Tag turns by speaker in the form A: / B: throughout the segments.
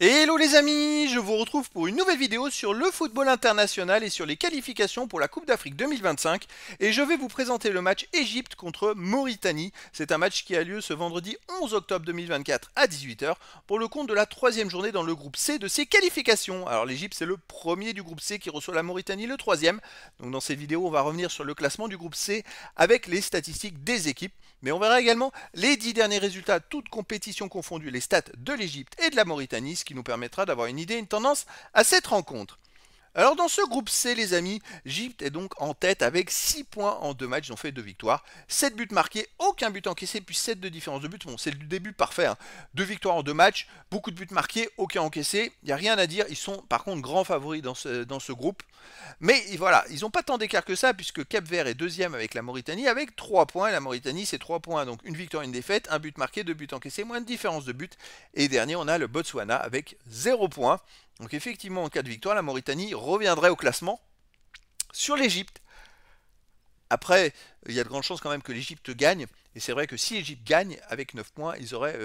A: Hello les amis, je vous retrouve pour une nouvelle vidéo sur le football international et sur les qualifications pour la Coupe d'Afrique 2025 et je vais vous présenter le match Égypte contre Mauritanie. C'est un match qui a lieu ce vendredi 11 octobre 2024 à 18 h pour le compte de la troisième journée dans le groupe C de ces qualifications. Alors l'Égypte c'est le premier du groupe C qui reçoit la Mauritanie le troisième. Donc dans cette vidéo on va revenir sur le classement du groupe C avec les statistiques des équipes. Mais on verra également les 10 derniers résultats, toutes compétitions confondues, les stats de l'Égypte et de la Mauritanie, ce qui nous permettra d'avoir une idée, une tendance à cette rencontre. Alors dans ce groupe C les amis, l'Égypte est donc en tête avec 6 points en 2 matchs, ils ont fait 2 victoires, 7 buts marqués, aucun but encaissé, puis 7 de différence de but, bon c'est le début parfait, 2 victoires en 2 matchs, beaucoup de buts marqués, aucun encaissé, il n'y a rien à dire, ils sont par contre grands favoris dans ce groupe. Mais voilà, ils n'ont pas tant d'écart que ça, puisque Cap-Vert est deuxième avec la Mauritanie, avec 3 points, et la Mauritanie c'est 3 points, donc une victoire, une défaite, un but marqué, 2 buts encaissés, moins de différence de but, et dernier on a le Botswana avec 0 points. Donc effectivement, en cas de victoire, la Mauritanie reviendrait au classement sur l'Égypte. Après, il y a de grandes chances quand même que l'Égypte gagne. Et c'est vrai que si l'Égypte gagne avec 9 points, ils auraient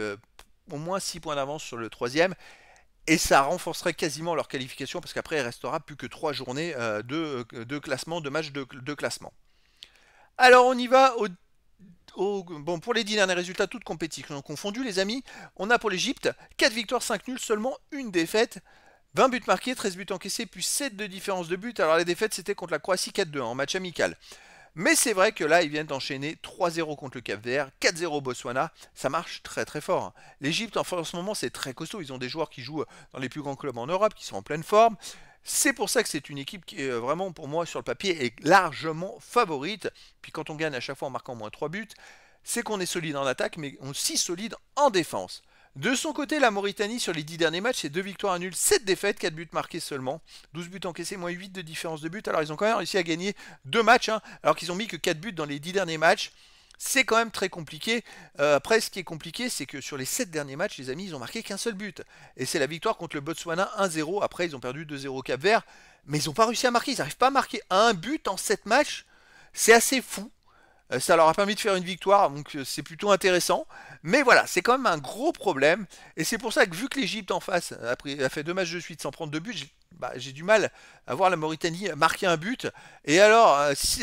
A: au moins 6 points d'avance sur le troisième. Et ça renforcerait quasiment leur qualification parce qu'après, il restera plus que 3 journées de classement, de matchs de classement. Alors on y va bon, pour les 10 derniers résultats, toutes compétitions confondues, les amis. On a pour l'Égypte 4 victoires, 5 nuls, seulement une défaite. 20 buts marqués, 13 buts encaissés, plus 7 de différence de but. Alors les défaites, c'était contre la Croatie 4-2 en match amical. Mais c'est vrai que là, ils viennent d'enchaîner 3-0 contre le Cap-Vert, 4-0 Botswana. Ça marche très très fort. L'Égypte, en ce moment, c'est très costaud. Ils ont des joueurs qui jouent dans les plus grands clubs en Europe, qui sont en pleine forme. C'est pour ça que c'est une équipe qui est vraiment, pour moi, sur le papier, est largement favorite. Puis quand on gagne à chaque fois en marquant au moins 3 buts, c'est qu'on est solide en attaque, mais aussi solide en défense. De son côté, la Mauritanie, sur les 10 derniers matchs, c'est 2 victoires à nul, 7 défaites, 4 buts marqués seulement, 12 buts encaissés, moins 8 de différence de but. Alors ils ont quand même réussi à gagner 2 matchs, alors qu'ils ont mis que 4 buts dans les 10 derniers matchs. C'est quand même très compliqué. Après, ce qui est compliqué, c'est que sur les 7 derniers matchs, les amis, ils ont marqué qu'un seul but. Et c'est la victoire contre le Botswana 1-0. Après, ils ont perdu 2-0 au Cap-Vert. Mais ils n'ont pas réussi à marquer. Ils n'arrivent pas à marquer un but en 7 matchs. C'est assez fou. Ça leur a permis de faire une victoire, donc c'est plutôt intéressant. Mais voilà, c'est quand même un gros problème. Et c'est pour ça que vu que l'Égypte en face a fait 2 matchs de suite sans prendre de but, j'ai du mal à voir la Mauritanie marquer un but. Et alors,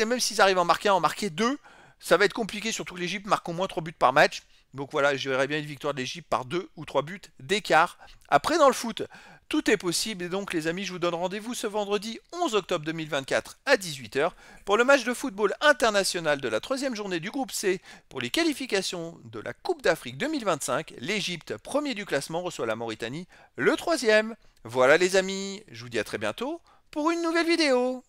A: même s'ils arrivent à en marquer un, en marquer 2, ça va être compliqué, surtout que l'Égypte marque au moins 3 buts par match. Donc voilà, je verrais bien une victoire de l'Égypte par 2 ou 3 buts d'écart. Après, dans le foot, tout est possible et donc les amis, je vous donne rendez-vous ce vendredi 11 octobre 2024 à 18 h pour le match de football international de la troisième journée du groupe C pour les qualifications de la Coupe d'Afrique 2025. L'Égypte, premier du classement, reçoit la Mauritanie, le troisième. Voilà les amis, je vous dis à très bientôt pour une nouvelle vidéo.